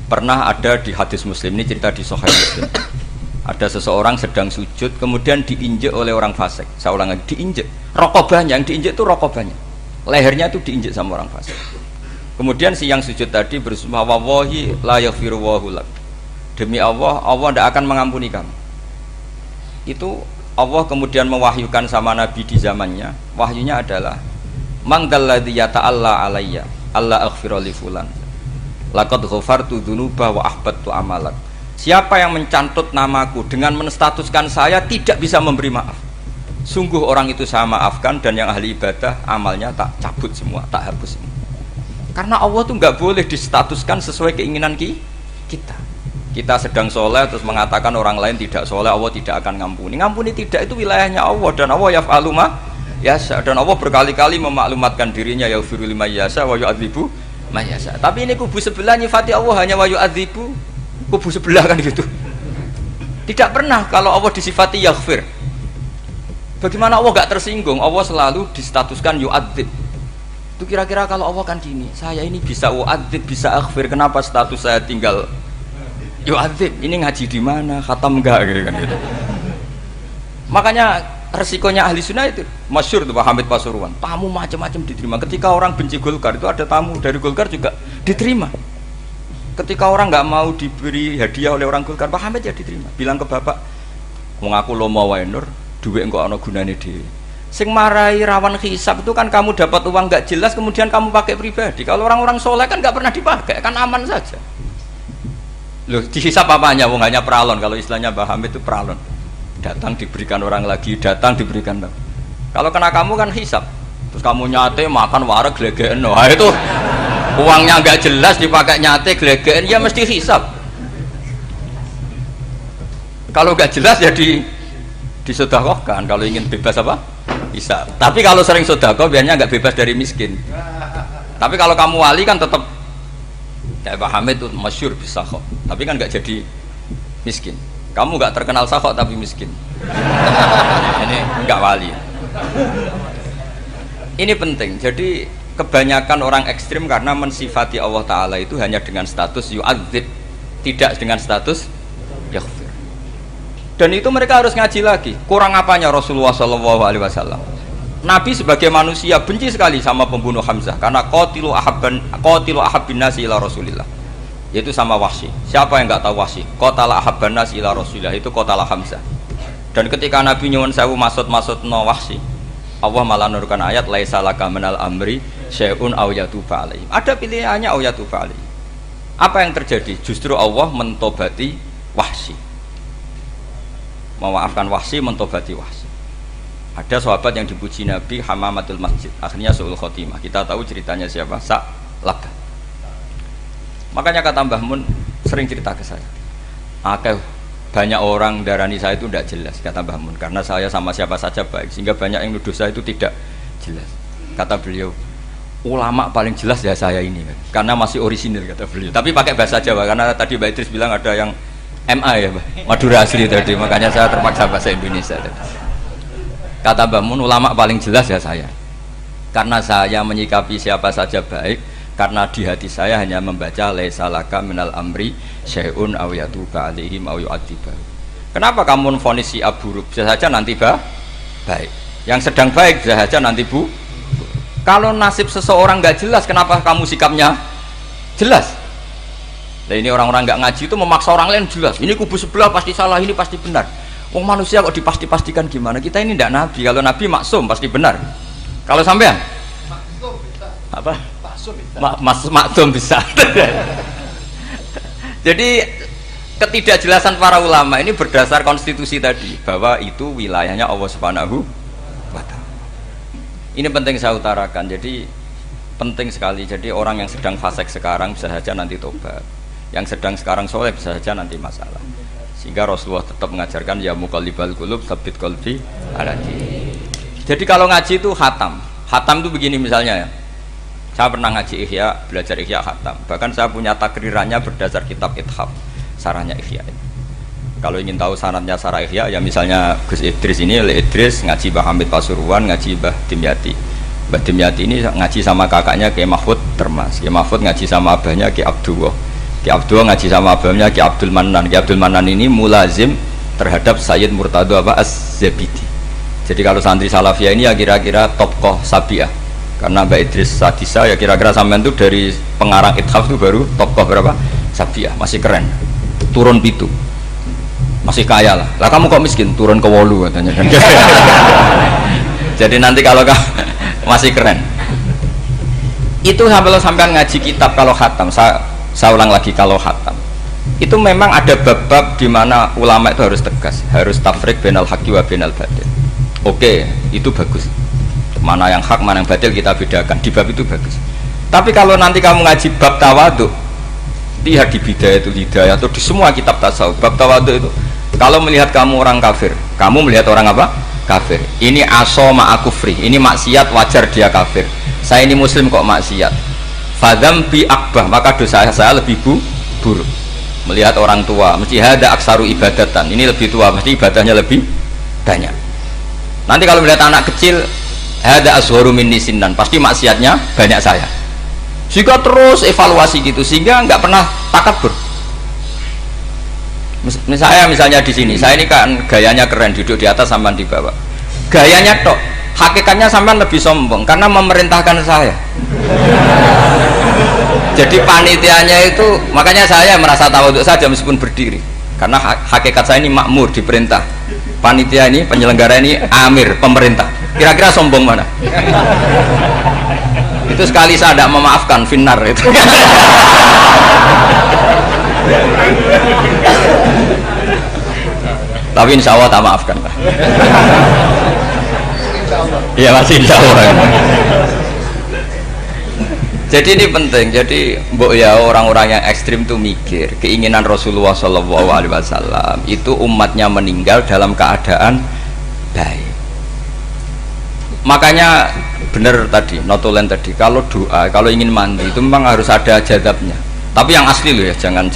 Pernah ada di hadis Muslim, ini cerita di Sahih Muslim. Ada seseorang sedang sujud, kemudian diinjek oleh orang fasik. Saya ulang lagi, diinjek. Rokobahnya, yang diinjek itu rokobahnya. Lehernya itu diinjek sama orang fasik. Kemudian si yang sujud tadi bersumpah, wallahi la yaghfiru wallahu lak. Demi Allah, Allah tidak akan mengampuni kamu. Itu Allah kemudian mewahyukan sama Nabi di zamannya. Wahyunya adalah, mangdalladzi yata'alla alayya alla aghfira li fulan. Laqad ghafartu dzunuba wa ahbattu amalak. Siapa yang mencantut namaku dengan menstatuskan saya tidak bisa memberi maaf, sungguh orang itu saya maafkan, dan yang ahli ibadah amalnya tak cabut semua, tak hapus semua. Karena Allah tuh nggak boleh distatuskan sesuai keinginan kita. Kita sedang soleh terus mengatakan orang lain tidak soleh, Allah tidak akan ngampuni. Ngampuni tidak, itu wilayahnya Allah, dan Allah yaf'alu ma yasha. Dan Allah berkali-kali memaklumatkan dirinya yaghfiru liman yasha wa yu'adzibu man yasha. Tapi ini kubu sebelah nyifati Allah hanya wa yu'adzibu, kubu sebelah kan gitu. Tidak pernah kalau Allah disifati yaghfir. Bagaimana Allah gak tersinggung? Allah selalu distatuskan yu'adzib. Itu kira-kira kalau Allah kan gini, saya ini bisa u'adzib, bisa aghfir, kenapa status saya tinggal yu'adzib? Ini ngaji di mana? Khatam enggak gitu kan gitu. Makanya resikonya ahli sunnah itu masyhur tuh Pak Hamid Pasuruan, tamu macam-macam diterima. Ketika orang benci Golkar itu ada tamu dari Golkar juga diterima. Ketika orang nggak mau diberi hadiah oleh orang Golkar, Pak Hamid ya diterima. Bilang ke bapak, mengaku lomo wae nur, duit enggak ana gunane dhewe. Sing marai rawan hisab itu kan kamu dapat uang nggak jelas kemudian kamu pakai pribadi. Kalau orang-orang soleh kan nggak pernah dipakai, kan aman saja. Loh, dihisab apanya? Wong hanya peralon. Kalau istilahnya Pak Hamid itu peralon. Datang diberikan orang lagi, datang diberikan. Kalau kena kamu kan hisab. Terus kamu nyate makan wareg glegeken. Wah itu uangnya nggak jelas dipakai nyate glegeken, ya mesti hisab. Kalau nggak jelas ya disedekahkan. Kalau ingin bebas apa? Hisab. Tapi kalau sering sedekah biasanya nggak bebas dari miskin. Tapi kalau kamu wali kan tetap kayak Pak Hamid itu masyhur bisa kok. Tapi kan nggak jadi miskin. Kamu nggak terkenal sakok tapi miskin. Ini nggak wali. Ini penting. Jadi kebanyakan orang ekstrim karena mensifati Allah Ta'ala itu hanya dengan status yu'adzib, tidak dengan status yaghfir. Dan itu mereka harus ngaji lagi. Kurang apanya Rasulullah SAW? Nabi sebagai manusia benci sekali sama pembunuh Hamzah karena qatilu ahabbin nasi ila Rasulillah, yaitu sama Wahsy. Siapa yang nggak tahu Wahsy? Qatala ahabban nasi ila Rasulillah, itu qatala Hamzah. Dan ketika Nabi nyuwun sewu maksud no Wahsy, Allah malah nurkan ayat laisa laka minal amri syai'un aw yatuba alaihim. Ada pilihannya aw yatuba alaihim. Apa yang terjadi? Justru Allah mentobati Wahsy, memaafkan Wahsy, mentobati Wahsy. Ada sahabat yang dipuji Nabi hamamatul masjid, akhirnya su'ul khotimah. Kita tahu ceritanya siapa? Sa'labah. Makanya kata Mbah Mun sering cerita ke saya, banyak orang darani saya itu tidak jelas, kata Mbah Mun, karena saya sama siapa saja baik, sehingga banyak yang nuduh saya itu tidak jelas. Kata beliau, ulama paling jelas ya saya ini, karena masih orisinil, kata beliau. Tapi pakai bahasa Jawa, karena tadi Mbak Idris bilang ada yang MA ya, Madura asli tadi, makanya saya terpaksa bahasa Indonesia tadi. Kata Mbah Mun, ulama paling jelas ya saya, karena saya menyikapi siapa saja baik, karena di hati saya hanya membaca laisa laka minal amri syai'un aw yatuba alaihim aw yu'adziba. Kenapa kamu vonis si buruk? Bisa saja nanti baik. Yang sedang baik bisa saja nanti bu. Kalau nasib seseorang nggak jelas, kenapa kamu sikapnya jelas? Nah ini orang-orang nggak ngaji itu memaksa orang lain jelas. Ini kubu sebelah pasti salah, ini pasti benar. Wong manusia kok dipasti-pastikan gimana? Kita ini tidak nabi. Kalau nabi maksum pasti benar. Kalau sampean apa? Maksum bisa. Jadi ketidakjelasan para ulama ini berdasar konstitusi tadi, bahwa itu wilayahnya Allah Subhanahu wa Ta'ala. Ini penting saya utarakan. Jadi penting sekali. Jadi orang yang sedang fasik sekarang bisa saja nanti tobat, yang sedang sekarang soleh bisa saja nanti masalah. Sehingga Rasulullah tetap mengajarkan ya muqallibal qulub tsabbit qalbi ala dinik. Jadi kalau ngaji itu khatam. Khatam itu begini misalnya ya. Saya pernah ngaji Ihya, belajar Ihya khatam. Bahkan saya punya takrirannya berdasar kitab Ithaf, sarahnya Ihya. Kalau ingin tahu sanadnya sarah Ihya, ya misalnya Gus Idris ini, Idris ngaji Mbah Hamid Pasuruan, ngaji Mbah Dimyati. Mbah Dimyati ini ngaji sama kakaknya Kiai Mahfud Termas. Kiai Mahfud ngaji sama abahnya Kiai Abdullah. Ki Abdul ngaji sama abamnya Ki Abdul Manan. Ki Abdul Manan ini mulazim terhadap Sayyid Murtado Az-Zabidi. Jadi kalau santri Salafiyah ini ya kira-kira tokoh Sabiah. Karena Mbak Idris Sadisa ya kira-kira sampean itu dari pengarang Ithaf itu baru tokoh berapa? Sabiah, masih keren. Turun pitu. Masih kaya lah. Lah kamu kok miskin? Turun ke wolu katanya kan. Jadi nanti kalau masih keren. Itu sampean ngaji kitab kalau khatam, saya ulang lagi kalau khatam. Itu memang ada bab-bab di mana ulama itu harus tegas, harus tafriq bainal haqqi wa bainal batil. Oke, itu bagus. Mana yang hak, mana yang batil kita bedakan. Di bab itu bagus. Tapi kalau nanti kamu ngaji bab tawadhu, lihat di Bidayatul Hidayah atau di semua kitab tasawuf, bab tawadhu itu kalau melihat kamu orang kafir, kamu melihat orang apa? Kafir. Ini aso ma'akufri, ini maksiat wajar dia kafir. Saya ini muslim kok maksiat. Fadam bi akbah, maka dosa saya lebih buruk. Melihat orang tua, mesti hada aksaru ibadatan, ini lebih tua, mesti ibadahnya lebih banyak. Nanti kalau melihat anak kecil, hada asgharu minni sinnan, pasti maksiatnya banyak saya. Sehingga terus evaluasi gitu, sehingga nggak pernah takabur. Misalnya di sini, saya ini kan gayanya keren, duduk di atas sampean di bawah. Gayanya tok, hakikatnya sampean lebih sombong karena memerintahkan saya. Jadi panitianya itu, makanya saya merasa tawadhu saja meskipun berdiri. Karena hakikat saya ini makmur, diperintah. Panitia ini, penyelenggara ini amir, pemerintah. Kira-kira sombong mana? Itu sekali saya tidak memaafkan, finnar itu. Tapi insya Allah tak maafkan lah. Iya masih insya Allah. Jadi ini penting. Jadi mbok ya orang-orang yang ekstrim tuh mikir keinginan Rasulullah SAW itu umatnya meninggal dalam keadaan baik. Makanya benar tadi, notulen tadi, kalau doa, kalau ingin mandi itu memang harus ada jadabnya. Tapi yang asli loh ya, jangan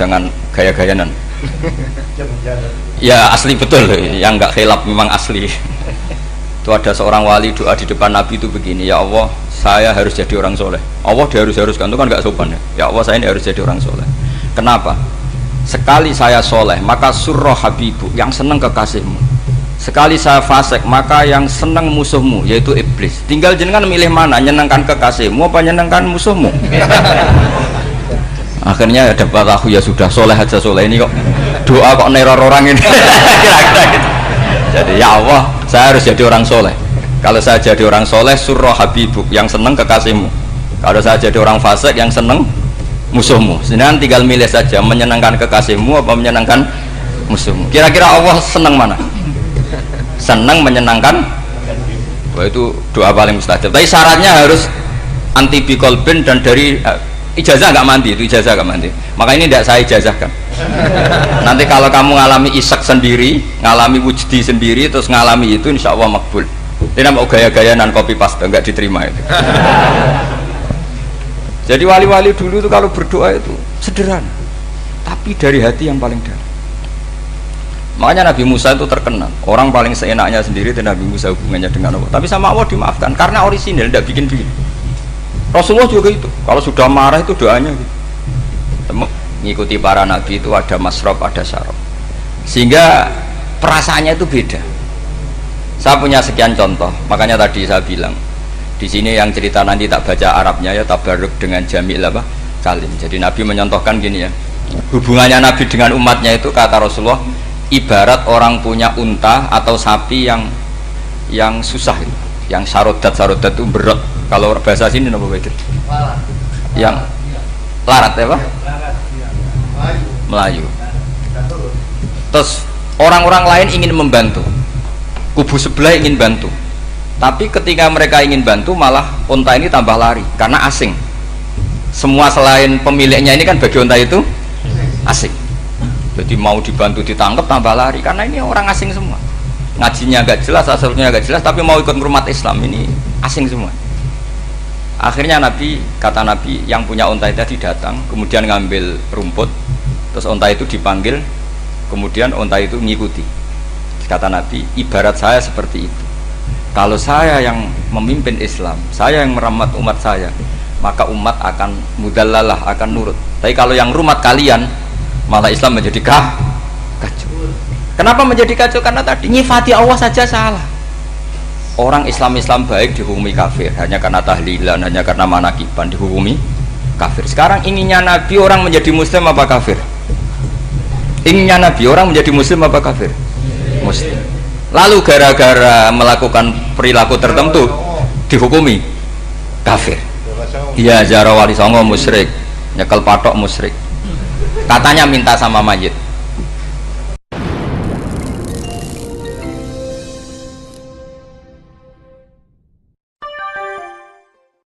gaya-gayanan. Ya asli betul loh, yang nggak khilaf memang asli. Itu ada seorang wali doa di depan Nabi itu begini, ya Allah, saya harus jadi orang soleh. Allah diharuskan, itu kan nggak sopan ya. Ya Allah, saya ini harus jadi orang soleh. Kenapa? Sekali saya soleh, maka surroh habibu, yang senang kekasihmu. Sekali saya fasik, maka yang senang musuhmu, yaitu iblis. Tinggal jenengan milih mana, nyenangkan kekasihmu apa nyenangkan musuhmu. Akhirnya ya dapat aku, ya sudah soleh aja, soleh ini kok doa kok neror orang ini. Kira-kira gitu. Jadi ya Allah, saya harus jadi orang soleh. Kalau saya jadi orang soleh, surroh habibuk, yang senang kekasihmu. Kalau saya jadi orang fasik, yang senang musuhmu. Sedangkan tinggal milih saja, menyenangkan kekasihmu apa menyenangkan musuhmu. Kira-kira Allah senang mana? Senang menyenangkan. Wah, itu doa paling mustajab. Tapi syaratnya harus anti bikolbin dan dari ijazah nggak mandi, itu ijazah nggak mandi. Maka ini tidak saya ijazahkan. Nanti kalau kamu ngalami isak sendiri, ngalami wujudi sendiri, terus ngalami itu, insya Allah makbul. Ini mau gaya-gayanan copy paste, nggak diterima itu. Jadi wali-wali dulu itu kalau berdoa itu sederhana, tapi dari hati yang paling dalam. Makanya Nabi Musa itu terkenal, orang paling seenaknya sendiri dan Nabi Musa hubungannya dengan Allah. Tapi sama Allah dimaafkan karena orisinil, tidak bikin-bikin. Rasulullah juga itu, kalau sudah marah itu doanya gitu. Mengikuti para nabi itu ada masrob, ada syarab, sehingga perasaannya itu beda. Saya punya sekian contoh, makanya tadi saya bilang di sini yang cerita nanti tak baca Arabnya ya, tabarruk dengan jamil apa kalim. Jadi Nabi menyontohkan gini ya, hubungannya Nabi dengan umatnya itu kata Rasulullah ibarat orang punya unta atau sapi yang susah itu, yang sarodat itu berat. Kalau bahasa sini apa begitu? Yang larat ya Pak? Melayu. Terus orang-orang lain ingin membantu, kubu sebelah ingin bantu, tapi ketika mereka ingin bantu malah unta ini tambah lari karena asing. Semua selain pemiliknya ini kan bagi unta itu asing. Jadi mau dibantu ditangkap tambah lari karena ini orang asing semua. Ngajinya agak jelas, asalnya agak jelas, tapi mau ikut umat Islam ini asing semua. Akhirnya kata Nabi yang punya unta tadi datang, kemudian ngambil rumput, terus unta itu dipanggil, kemudian unta itu ngikuti. Kata Nabi, ibarat saya seperti itu. Kalau saya yang memimpin Islam, saya yang merawat umat saya, maka umat akan mudallalah, akan nurut. Tapi kalau yang rumah kalian malah Islam menjadi kacau. Kenapa menjadi kacau? Karena tadi nyifati Allah saja salah. Orang Islam baik dihukumi kafir hanya karena tahlilan, hanya karena manakiban dihukumi kafir. Sekarang inginnya Nabi orang menjadi muslim apa kafir? Inginnya Nabi orang menjadi muslim apa kafir? Muslim. Lalu gara-gara melakukan perilaku tertentu dihukumi kafir. Iya, ziarah wali songo musyrik, nyekel patok musyrik. Katanya minta sama mayit.